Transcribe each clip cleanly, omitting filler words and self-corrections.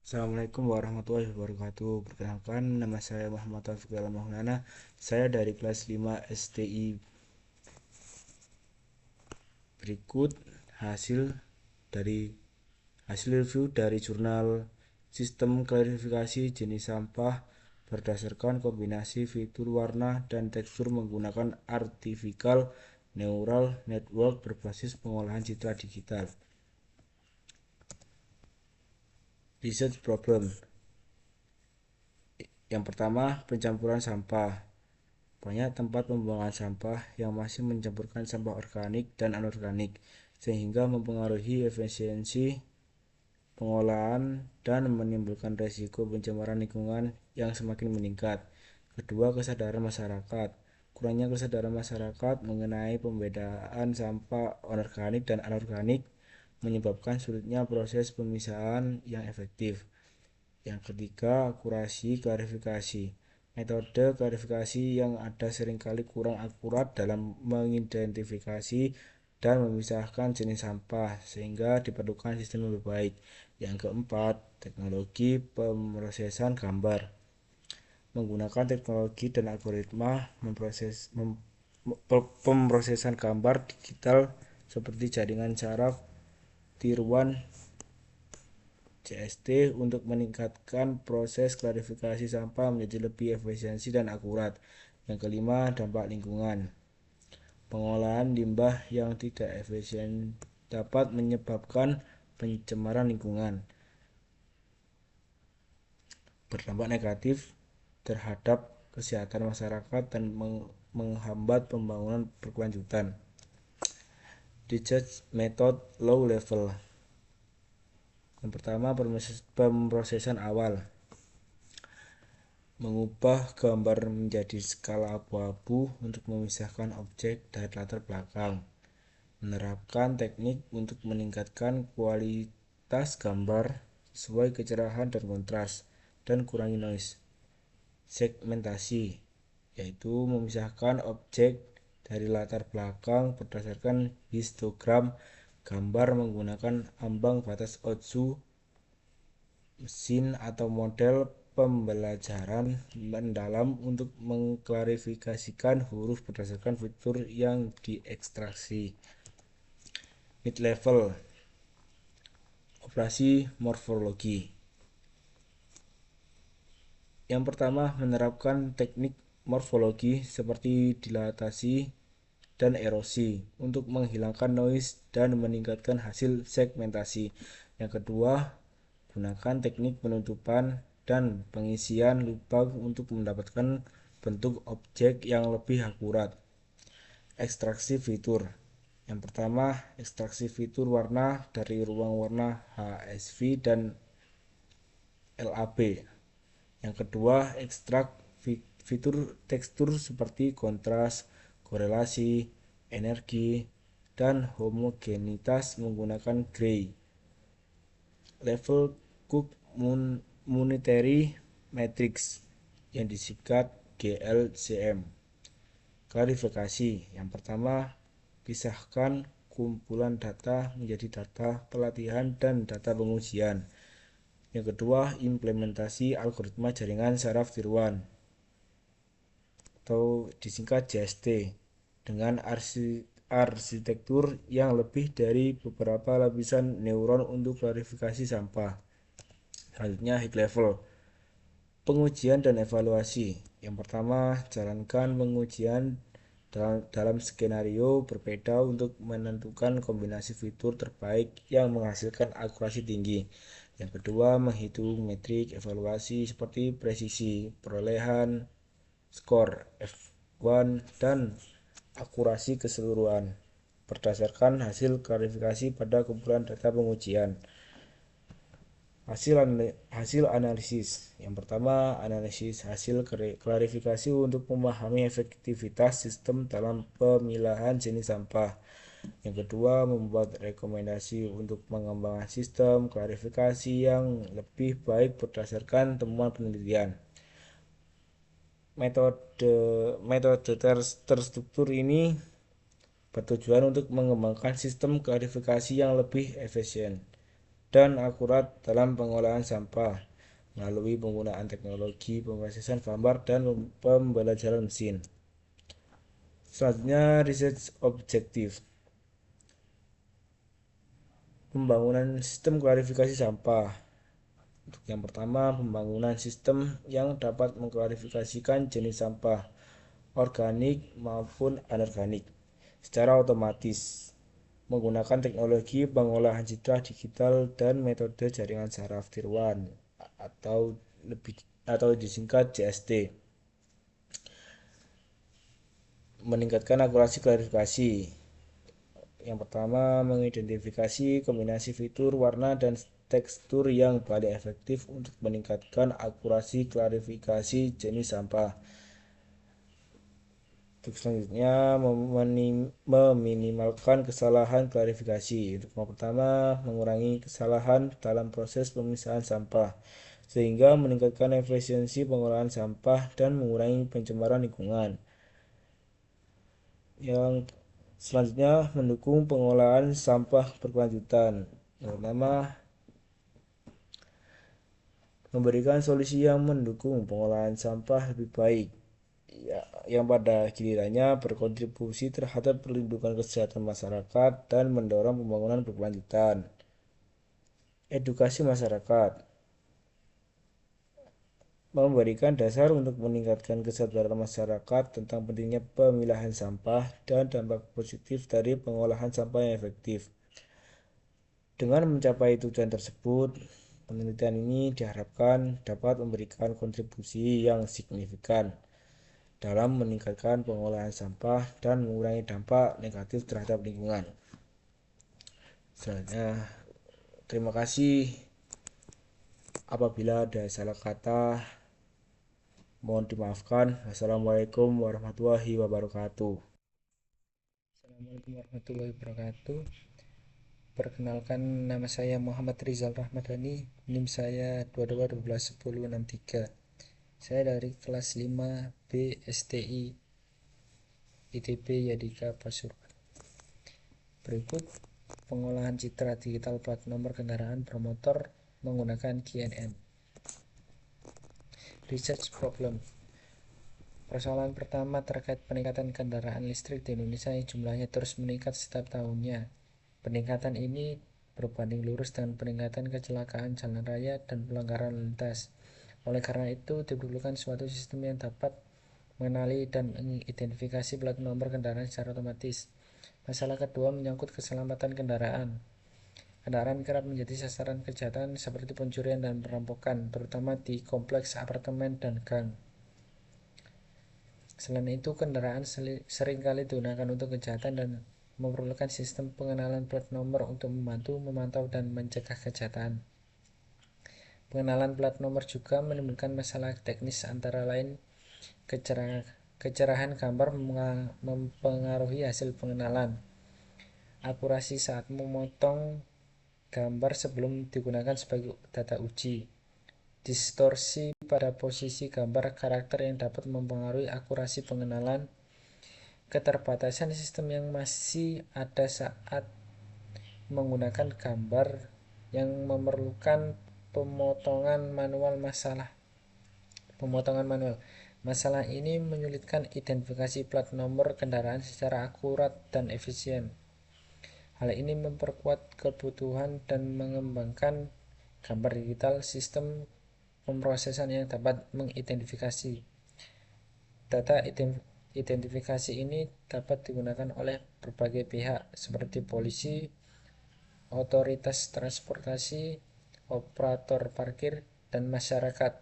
Assalamualaikum warahmatullahi wabarakatuh. Perkenalkan, nama saya Muhammad Taufiq Maulana. Saya dari kelas 5 STI. Berikut hasil dari hasil review dari jurnal Sistem Klarifikasi Jenis Sampah berdasarkan kombinasi fitur warna dan tekstur menggunakan Artificial Neural Network berbasis pengolahan citra digital. Research problem. Yang pertama, pencampuran sampah. Banyak tempat pembuangan sampah yang masih mencampurkan sampah organik dan anorganik, sehingga mempengaruhi efisiensi pengolahan dan menimbulkan resiko pencemaran lingkungan yang semakin meningkat. Kedua, kesadaran masyarakat. Kurangnya kesadaran masyarakat mengenai pembedaan sampah organik dan anorganik menyebabkan sulitnya proses pemisahan yang efektif. Yang ketiga, akurasi klarifikasi. Metode klarifikasi yang ada seringkali kurang akurat dalam mengidentifikasi dan memisahkan jenis sampah, sehingga diperlukan sistem yang lebih baik. Yang keempat, teknologi pemrosesan gambar. Menggunakan teknologi dan algoritma pemrosesan gambar digital seperti jaringan saraf tiruan CST untuk meningkatkan proses klarifikasi sampah menjadi lebih efisiensi dan akurat. Yang kelima, dampak lingkungan. Pengolahan limbah yang tidak efisien dapat menyebabkan pencemaran lingkungan, berdampak negatif terhadap kesehatan masyarakat dan menghambat pembangunan berkelanjutan. Research method low level. Yang pertama, pemrosesan awal. Mengubah gambar menjadi skala abu-abu untuk memisahkan objek dari latar belakang. Menerapkan teknik untuk meningkatkan kualitas gambar sesuai kecerahan dan kontras dan kurangi noise. Segmentasi, yaitu memisahkan objek dari latar belakang berdasarkan histogram gambar menggunakan ambang batas Otsu, mesin atau model pembelajaran mendalam untuk mengklarifikasikan huruf berdasarkan fitur yang diekstraksi. Mid-level operasi morfologi. Yang pertama, menerapkan teknik morfologi seperti dilatasi dan erosi untuk menghilangkan noise dan meningkatkan hasil segmentasi. Yang kedua, gunakan teknik penutupan dan pengisian lubang untuk mendapatkan bentuk objek yang lebih akurat. Ekstraksi fitur. Yang pertama, ekstraksi fitur warna dari ruang warna HSV dan LAB. Yang kedua, ekstrak fitur tekstur seperti kontras, korelasi, energi, dan homogenitas menggunakan gray. Level Cook Monetary Matrix yang disingkat GLCM. Klarifikasi. Yang pertama, pisahkan kumpulan data menjadi data pelatihan dan data pengujian. Yang kedua, implementasi algoritma jaringan saraf tiruan atau disingkat JST dengan arsitektur yang lebih dari beberapa lapisan neuron untuk klarifikasi sampah. Selanjutnya, high level pengujian dan evaluasi. Yang pertama, jalankan pengujian dalam skenario berbeda untuk menentukan kombinasi fitur terbaik yang menghasilkan akurasi tinggi. Yang kedua, menghitung metrik evaluasi seperti presisi, perolehan skor F1 dan akurasi keseluruhan berdasarkan hasil klarifikasi pada kumpulan data pengujian. Hasil analisis. Yang pertama, analisis hasil klarifikasi untuk memahami efektivitas sistem dalam pemilahan jenis sampah. Yang kedua, membuat rekomendasi untuk mengembangkan sistem klarifikasi yang lebih baik berdasarkan temuan penelitian. Metode terstruktur ini bertujuan untuk mengembangkan sistem klarifikasi yang lebih efisien. dan akurat dalam pengolahan sampah melalui penggunaan teknologi pemrosesan gambar dan pembelajaran mesin. Selanjutnya, research objektif. Pembangunan sistem klarifikasi sampah. Untuk yang pertama, pembangunan sistem yang dapat mengklarifikasikan jenis sampah organik maupun anorganik secara otomatis menggunakan teknologi pengolahan citra digital dan metode jaringan saraf tiruan atau disingkat JST. Meningkatkan akurasi klarifikasi. Yang pertama, mengidentifikasi kombinasi fitur, warna, dan tekstur yang paling efektif untuk meningkatkan akurasi klarifikasi jenis sampah. Untuk selanjutnya, meminimalkan kesalahan klarifikasi. Untuk yang pertama, mengurangi kesalahan dalam proses pemisahan sampah, sehingga meningkatkan efisiensi pengolahan sampah dan mengurangi pencemaran lingkungan. Yang selanjutnya, mendukung pengolahan sampah berkelanjutan. Yang pertama, memberikan solusi yang mendukung pengolahan sampah lebih baik, yang pada gilirannya berkontribusi terhadap perlindungan kesehatan masyarakat dan mendorong pembangunan berkelanjutan. Edukasi masyarakat. Memberikan dasar untuk meningkatkan kesadaran masyarakat tentang pentingnya pemilahan sampah dan dampak positif dari pengolahan sampah yang efektif. Dengan mencapai tujuan tersebut, penelitian ini diharapkan dapat memberikan kontribusi yang signifikan dalam meningkatkan pengolahan sampah dan mengurangi dampak negatif terhadap lingkungan. Selanjutnya, terima kasih. Apabila ada salah kata, mohon dimaafkan. Wassalamualaikum warahmatullahi wabarakatuh. Assalamualaikum warahmatullahi wabarakatuh. Perkenalkan, nama saya Muhammad Rizal Rahmadani. NIM saya 22121063. Saya dari kelas 5 B STI ITB Yadika Pasuruan. Berikut pengolahan citra digital plat nomor kendaraan bermotor menggunakan GNN. Research problem. Persoalan pertama terkait peningkatan kendaraan listrik di Indonesia yang jumlahnya terus meningkat setiap tahunnya. Peningkatan ini berbanding lurus dengan peningkatan kecelakaan jalan raya dan pelanggaran lalu lintas. Oleh karena itu, diperlukan suatu sistem yang dapat mengenali dan mengidentifikasi plat nomor kendaraan secara otomatis. Masalah kedua menyangkut keselamatan kendaraan. Kendaraan kerap menjadi sasaran kejahatan seperti pencurian dan perampokan, terutama di kompleks apartemen dan gang. Selain itu, kendaraan seringkali digunakan untuk kejahatan dan memerlukan sistem pengenalan plat nomor untuk membantu memantau dan mencegah kejahatan. Pengenalan plat nomor juga menimbulkan masalah teknis, antara lain kecerahan gambar mempengaruhi hasil pengenalan, akurasi saat memotong gambar sebelum digunakan sebagai data uji, distorsi pada posisi gambar karakter yang dapat mempengaruhi akurasi pengenalan, keterbatasan sistem yang masih ada saat menggunakan gambar yang memerlukan pemotongan manual. Masalah ini menyulitkan identifikasi plat nomor kendaraan secara akurat dan efisien. Hal ini memperkuat kebutuhan dan mengembangkan gambar digital sistem pemrosesan yang dapat mengidentifikasi. Data identifikasi ini dapat digunakan oleh berbagai pihak seperti polisi, otoritas transportasi, operator parkir, dan masyarakat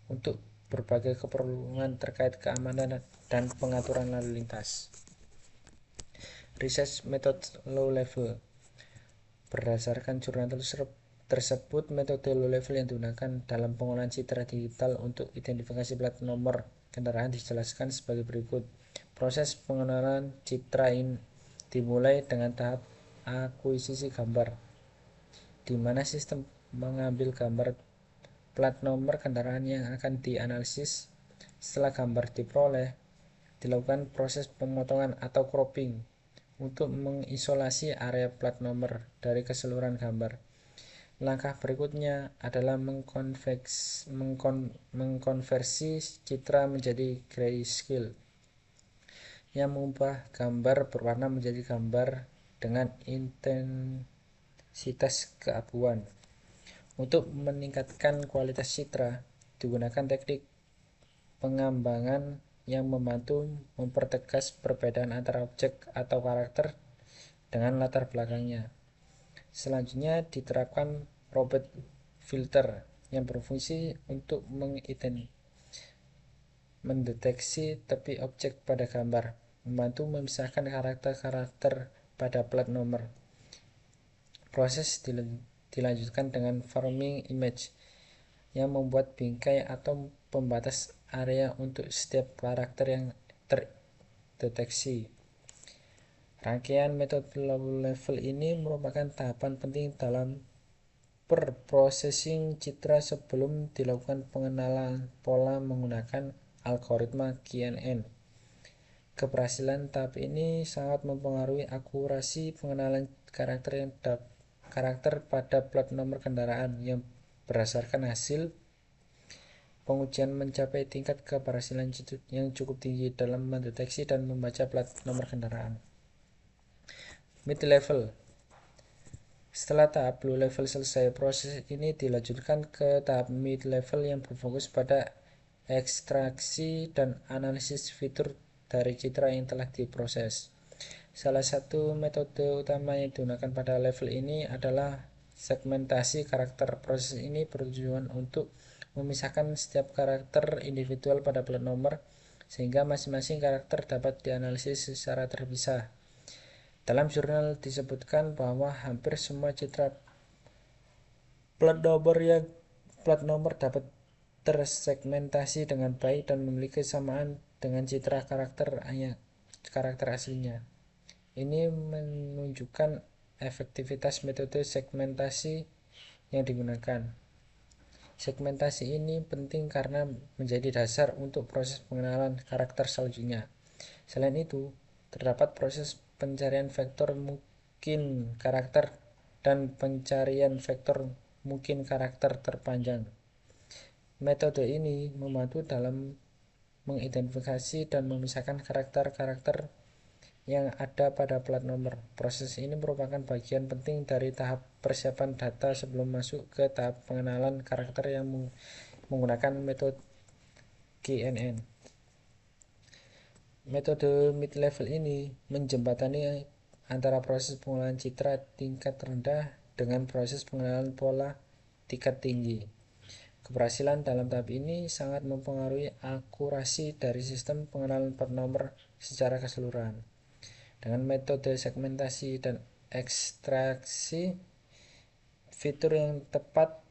untuk berbagai keperluan terkait keamanan dan pengaturan lalu lintas. Research method low level. Berdasarkan jurnal tersebut, metode low level yang digunakan dalam pengolahan citra digital untuk identifikasi plat nomor kendaraan dijelaskan sebagai berikut. Proses pengenalan citra ini dimulai dengan tahap akuisisi gambar, di mana sistem mengambil gambar plat nomor kendaraan yang akan dianalisis. Setelah gambar diperoleh, dilakukan proses pemotongan atau cropping untuk mengisolasi area plat nomor dari keseluruhan gambar. Langkah berikutnya adalah mengkonversi citra menjadi grayscale, yang mengubah gambar berwarna menjadi gambar dengan intensitas keabuan. Untuk meningkatkan kualitas citra, digunakan teknik pengembangan yang membantu mempertegas perbedaan antara objek atau karakter dengan latar belakangnya. Selanjutnya diterapkan Robert filter yang berfungsi untuk mendeteksi tepi objek pada gambar, membantu memisahkan karakter-karakter pada plat nomor. Proses dilanjutkan dengan farming image yang membuat bingkai atau pembatas area untuk setiap karakter yang terdeteksi. Rangkaian metode low level ini merupakan tahapan penting dalam processing citra sebelum dilakukan pengenalan pola menggunakan algoritma QNN. Keberhasilan tahap ini sangat mempengaruhi akurasi pengenalan karakter pada plat nomor kendaraan yang berdasarkan hasil pengujian mencapai tingkat keberhasilan yang cukup tinggi dalam mendeteksi dan membaca plat nomor kendaraan. Mid-level. Setelah tahap low level selesai, proses ini dilanjutkan ke tahap mid-level yang berfokus pada ekstraksi dan analisis fitur dari citra yang telah diproses. Salah satu metode utama yang digunakan pada level ini adalah segmentasi karakter. Proses ini bertujuan untuk memisahkan setiap karakter individual pada plat nomor sehingga masing-masing karakter dapat dianalisis secara terpisah. Dalam jurnal disebutkan bahwa hampir semua citra plat nomor dapat tersegmentasi dengan baik dan memiliki kesamaan dengan citra karakter aslinya. Ini menunjukkan efektivitas metode segmentasi yang digunakan. Segmentasi ini penting karena menjadi dasar untuk proses pengenalan karakter selanjutnya. Selain itu, terdapat proses pencarian vektor mungkin karakter dan pencarian vektor mungkin karakter terpanjang. Metode ini membantu dalam mengidentifikasi dan memisahkan karakter-karakter yang ada pada plat nomor. Proses ini merupakan bagian penting dari tahap persiapan data sebelum masuk ke tahap pengenalan karakter yang menggunakan metode QNN. Metode mid-level ini menjembatani antara proses pengenalan citra tingkat rendah dengan proses pengenalan pola tingkat tinggi. Keberhasilan dalam tahap ini sangat mempengaruhi akurasi dari sistem pengenalan plat nomor secara keseluruhan. Dengan metode segmentasi dan ekstraksi fitur yang tepat,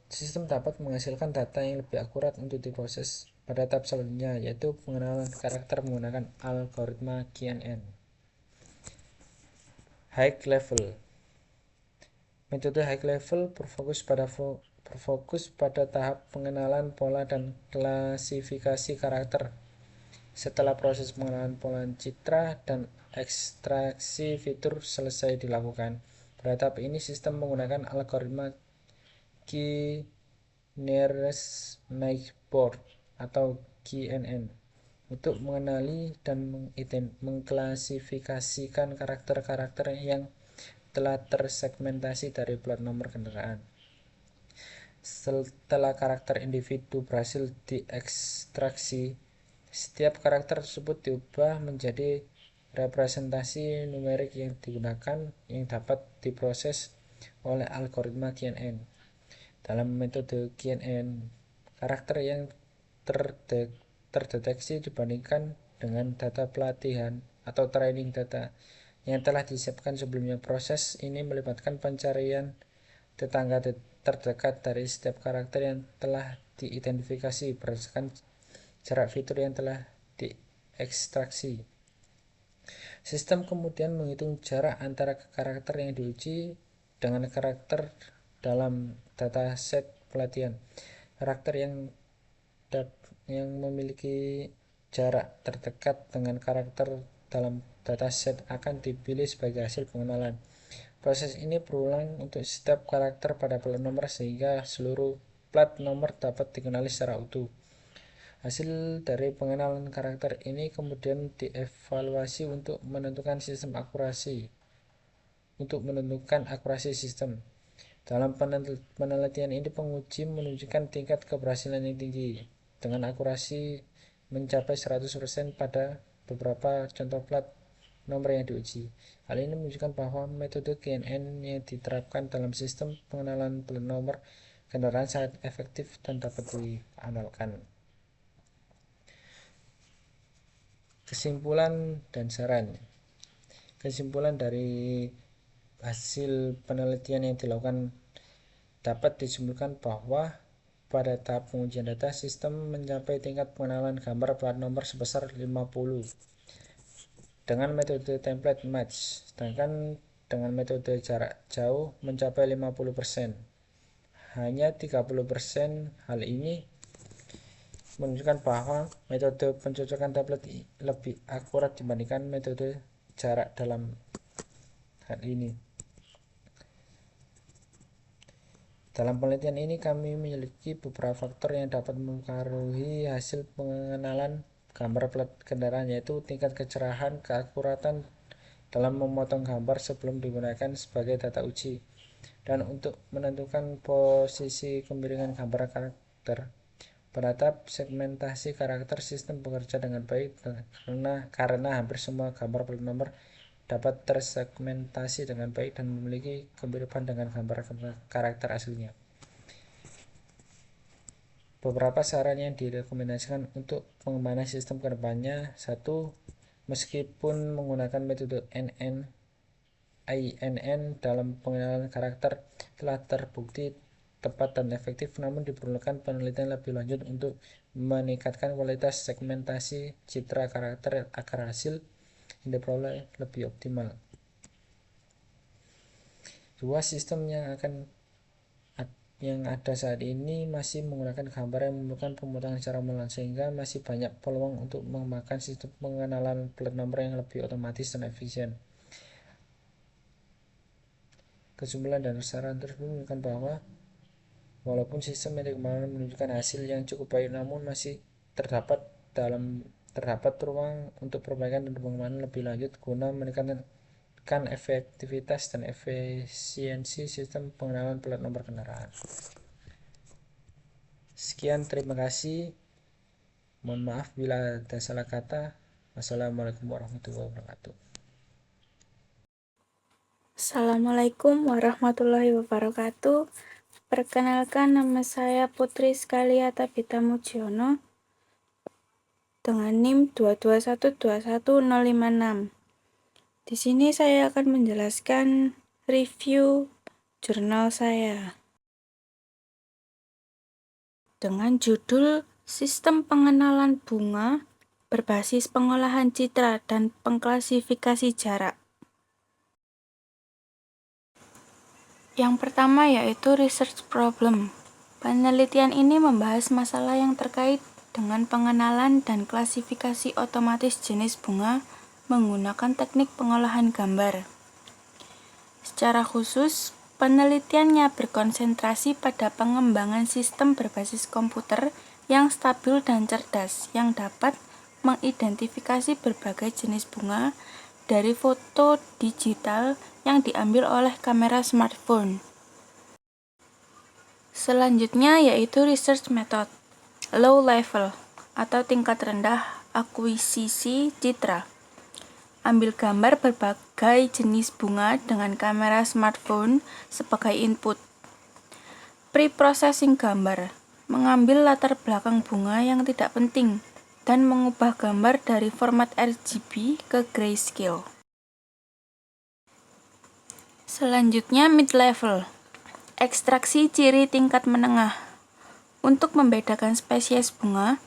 sistem dapat menghasilkan data yang lebih akurat untuk diproses pada tahap selanjutnya, yaitu pengenalan karakter menggunakan algoritma QNN. High level. Metode high level berfokus pada tahap pengenalan pola dan klasifikasi karakter. Setelah proses pengenalan pola citra dan ekstraksi fitur selesai dilakukan, pada tahap ini sistem menggunakan algoritma K-nearest neighbor atau QNN untuk mengenali dan mengklasifikasikan karakter-karakter yang telah tersegmentasi dari plat nomor kendaraan. Setelah karakter individu berhasil diekstraksi, setiap karakter tersebut diubah menjadi representasi numerik yang digunakan yang dapat diproses oleh algoritma QNN. Dalam metode QNN, karakter yang terdeteksi dibandingkan dengan data pelatihan atau training data yang telah disiapkan sebelumnya. Proses ini melibatkan pencarian tetangga terdekat dari setiap karakter yang telah diidentifikasi berdasarkan jarak fitur yang telah diekstraksi. Sistem kemudian menghitung jarak antara karakter yang diuji dengan karakter dalam dataset pelatihan. Karakter yang memiliki jarak terdekat dengan karakter dalam dataset akan dipilih sebagai hasil pengenalan. Proses ini berulang untuk setiap karakter pada plat nomor sehingga seluruh plat nomor dapat dikenali secara utuh. Hasil dari pengenalan karakter ini kemudian dievaluasi untuk menentukan akurasi sistem. Dalam penelitian ini penguji menunjukkan tingkat keberhasilan yang tinggi dengan akurasi mencapai 100% pada beberapa contoh plat nomor yang diuji. Hal ini menunjukkan bahwa metode GNN yang diterapkan dalam sistem pengenalan plat nomor kendaraan sangat efektif dan dapat diandalkan. Kesimpulan dan saran. Kesimpulan dari hasil penelitian yang dilakukan dapat disimpulkan bahwa pada tahap pengujian data, sistem mencapai tingkat pengenalan gambar plat nomor sebesar 50 dengan metode template match, sedangkan dengan metode jarak jauh mencapai 50%. Hanya 30%. Hal ini menunjukkan bahwa metode pencocokan template lebih akurat dibandingkan metode jarak dalam hal ini. Dalam penelitian ini kami memiliki beberapa faktor yang dapat mempengaruhi hasil pengenalan gambar plat kendaraan, yaitu tingkat kecerahan, keakuratan dalam memotong gambar sebelum digunakan sebagai data uji, dan untuk menentukan posisi kemiringan gambar karakter. Pada tahap segmentasi karakter, sistem bekerja dengan baik karena hampir semua gambar plat nomor dapat tersegmentasi dengan baik dan memiliki kemiripan dengan gambar karakter aslinya. Beberapa saran yang direkomendasikan untuk pengembangan sistem kedepannya: 1. Meskipun menggunakan metode INN dalam pengenalan karakter telah terbukti tepat dan efektif, namun diperlukan penelitian lebih lanjut untuk meningkatkan kualitas segmentasi citra karakter agar hasil yang diperoleh lebih optimal. 2. Sistem yang ada saat ini masih menggunakan gambar yang memerlukan pemotongan secara manual, sehingga masih banyak peluang untuk mengembangkan sistem pengenalan plat nomor yang lebih otomatis dan efisien. Kesimpulan dan saran tersebut menunjukkan bahwa walaupun sistem yang dikembangkan menunjukkan hasil yang cukup baik, namun masih terdapat ruang untuk perbaikan dan pengembangan lebih lanjut guna meningkatkan efektivitas dan efisiensi sistem pengenalan plat nomor kendaraan. Sekian, terima kasih. Mohon maaf bila ada salah kata. Wassalamualaikum warahmatullahi wabarakatuh. Assalamualaikum warahmatullahi wabarakatuh. Perkenalkan, nama saya Putri Skalia Tabita Mujiono dengan NIM 2212156. Di sini saya akan menjelaskan review jurnal saya dengan judul Sistem Pengenalan Bunga Berbasis Pengolahan Citra dan Pengklasifikasi Jarak. Yang pertama yaitu research problem. Penelitian ini membahas masalah yang terkait dengan pengenalan dan klasifikasi otomatis jenis bunga menggunakan teknik pengolahan gambar. Secara khusus, penelitiannya berkonsentrasi pada pengembangan sistem berbasis komputer yang stabil dan cerdas yang dapat mengidentifikasi berbagai jenis bunga dari foto digital yang diambil oleh kamera smartphone. Selanjutnya yaitu research method, low level atau tingkat rendah akuisisi citra. Ambil gambar berbagai jenis bunga dengan kamera smartphone sebagai input. Pre-processing gambar, mengambil latar belakang bunga yang tidak penting dan mengubah gambar dari format RGB ke grayscale. Selanjutnya mid-level, ekstraksi ciri tingkat menengah. Untuk membedakan spesies bunga,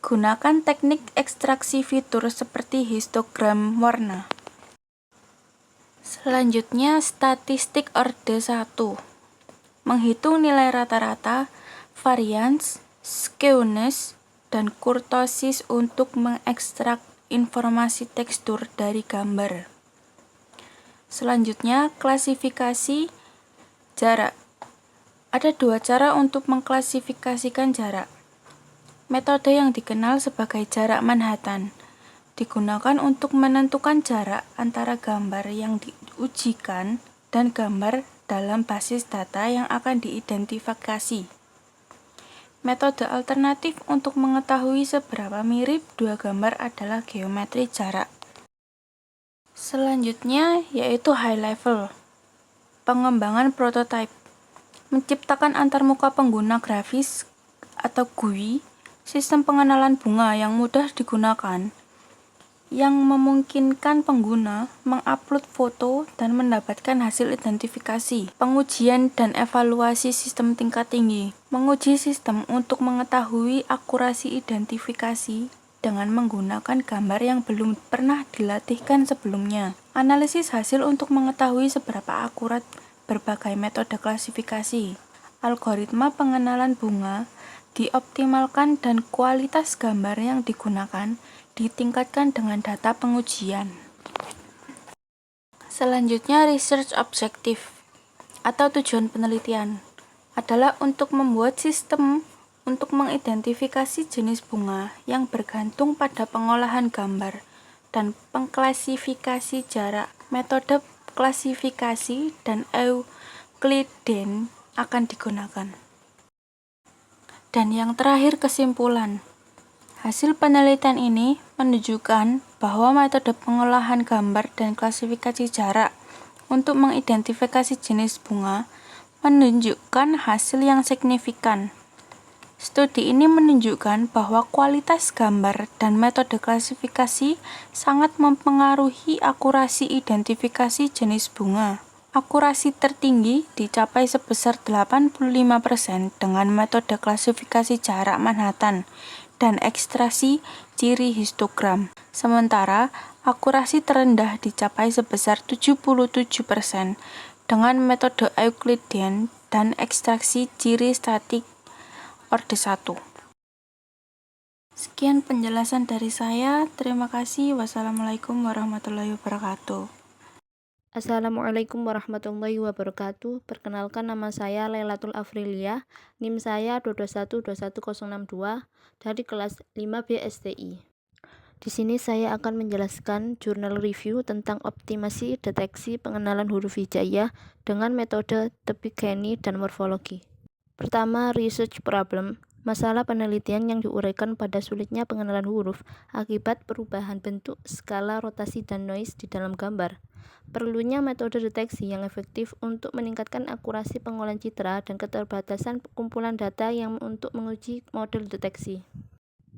gunakan teknik ekstraksi fitur seperti histogram warna. Selanjutnya statistik orde 1, menghitung nilai rata-rata, variance, skewness, dan kurtosis untuk mengekstrak informasi tekstur dari gambar. Selanjutnya, klasifikasi jarak. Ada dua cara untuk mengklasifikasikan jarak. Metode yang dikenal sebagai jarak Manhattan digunakan untuk menentukan jarak antara gambar yang diujikan dan gambar dalam basis data yang akan diidentifikasi. Metode alternatif untuk mengetahui seberapa mirip dua gambar adalah geometri jarak. Selanjutnya yaitu high level, pengembangan prototipe, menciptakan antarmuka pengguna grafis atau GUI, sistem pengenalan bunga yang mudah digunakan, yang memungkinkan pengguna mengupload foto dan mendapatkan hasil identifikasi. Pengujian dan evaluasi sistem tingkat tinggi, menguji sistem untuk mengetahui akurasi identifikasi dengan menggunakan gambar yang belum pernah dilatihkan sebelumnya. Analisis hasil untuk mengetahui seberapa akurat berbagai metode klasifikasi. Algoritma pengenalan bunga dioptimalkan dan kualitas gambar yang digunakan ditingkatkan dengan data pengujian. Selanjutnya, research objective atau tujuan penelitian adalah untuk membuat sistem untuk mengidentifikasi jenis bunga yang bergantung pada pengolahan gambar dan pengklasifikasi jarak. Metode klasifikasi dan Euclidean akan digunakan. Dan yang terakhir, kesimpulan. Hasil penelitian ini menunjukkan bahwa metode pengolahan gambar dan klasifikasi jarak untuk mengidentifikasi jenis bunga menunjukkan hasil yang signifikan. Studi ini menunjukkan bahwa kualitas gambar dan metode klasifikasi sangat mempengaruhi akurasi identifikasi jenis bunga. Akurasi tertinggi dicapai sebesar 85% dengan metode klasifikasi jarak Manhattan dan ekstraksi ciri histogram. Sementara akurasi terendah dicapai sebesar 77% dengan metode Euclidean dan ekstraksi ciri statik orde 1. Sekian penjelasan dari saya. Terima kasih. Wassalamualaikum warahmatullahi wabarakatuh. Assalamualaikum warahmatullahi wabarakatuh. Perkenalkan, nama saya Lailatul Afrilia, NIM saya 221-21062 dari kelas 5B STI. Di sini saya akan menjelaskan jurnal review tentang optimasi deteksi pengenalan huruf hijaiyah dengan metode Tebik-Keni dan morfologi. Pertama, research problem. Masalah penelitian yang diuraikan pada sulitnya pengenalan huruf akibat perubahan bentuk, skala, rotasi, dan noise di dalam gambar. Perlunya metode deteksi yang efektif untuk meningkatkan akurasi pengolahan citra dan keterbatasan kumpulan data yang untuk menguji model deteksi.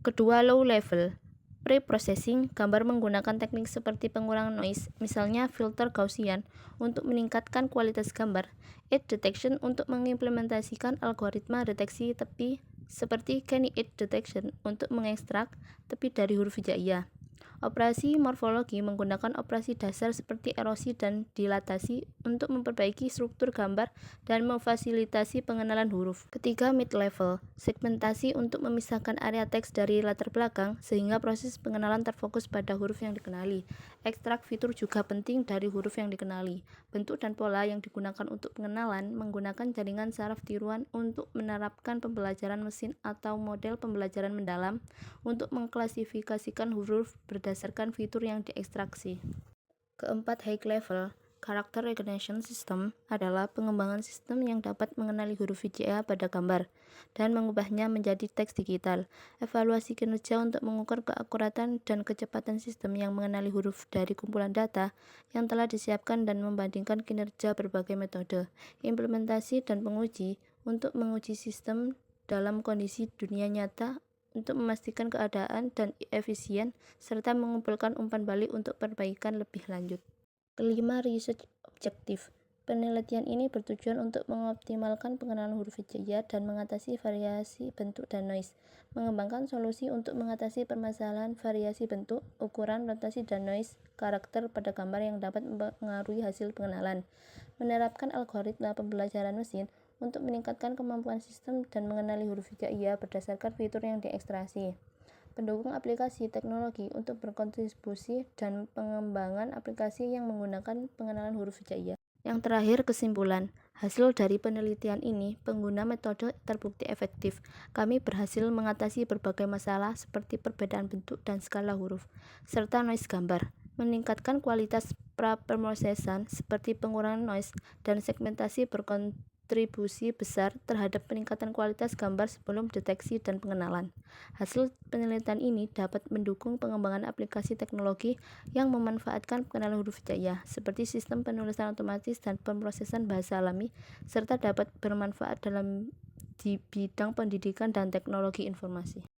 Kedua, low level. Pre-processing gambar menggunakan teknik seperti pengurangan noise, misalnya filter Gaussian, untuk meningkatkan kualitas gambar. Edge detection untuk mengimplementasikan algoritma deteksi tepi seperti Keni edge detection untuk mengekstrak tepi dari huruf hijaiyah. Operasi morfologi menggunakan operasi dasar seperti erosi dan dilatasi untuk memperbaiki struktur gambar dan memfasilitasi pengenalan huruf. Ketiga, mid-level. Segmentasi untuk memisahkan area teks dari latar belakang sehingga proses pengenalan terfokus pada huruf yang dikenali. Ekstrak fitur juga penting dari huruf yang dikenali. Bentuk dan pola yang digunakan untuk pengenalan menggunakan jaringan saraf tiruan untuk menerapkan pembelajaran mesin atau model pembelajaran mendalam untuk mengklasifikasikan huruf berdasarkan fitur yang diekstraksi. Keempat, high level. Character recognition system adalah pengembangan sistem yang dapat mengenali huruf hijaiyah pada gambar dan mengubahnya menjadi teks digital. Evaluasi kinerja untuk mengukur keakuratan dan kecepatan sistem yang mengenali huruf dari kumpulan data yang telah disiapkan dan membandingkan kinerja berbagai metode. Implementasi dan penguji untuk menguji sistem dalam kondisi dunia nyata untuk memastikan keadaan dan efisien serta mengumpulkan umpan balik untuk perbaikan lebih lanjut. Kelima, research objective. Penelitian ini bertujuan untuk mengoptimalkan pengenalan huruf hijaiyah dan mengatasi variasi bentuk dan noise, mengembangkan solusi untuk mengatasi permasalahan variasi bentuk, ukuran, rotasi, dan noise karakter pada gambar yang dapat mempengaruhi hasil pengenalan, menerapkan algoritma pembelajaran mesin untuk meningkatkan kemampuan sistem dan mengenali huruf hijaiyah berdasarkan fitur yang diekstraksi. pendukung aplikasi teknologi untuk berkontribusi dan pengembangan aplikasi yang menggunakan pengenalan huruf hijaiyah. Yang terakhir, kesimpulan. Hasil dari penelitian ini, pengguna metode terbukti efektif. Kami berhasil mengatasi berbagai masalah seperti perbedaan bentuk dan skala huruf, serta noise gambar, meningkatkan kualitas pra-pemrosesan seperti pengurangan noise dan segmentasi berkontribusi besar terhadap peningkatan kualitas gambar sebelum deteksi dan pengenalan. Hasil penelitian ini dapat mendukung pengembangan aplikasi teknologi yang memanfaatkan pengenalan huruf hijaiyah seperti sistem penulisan otomatis dan pemrosesan bahasa alami, serta dapat bermanfaat di bidang pendidikan dan teknologi informasi.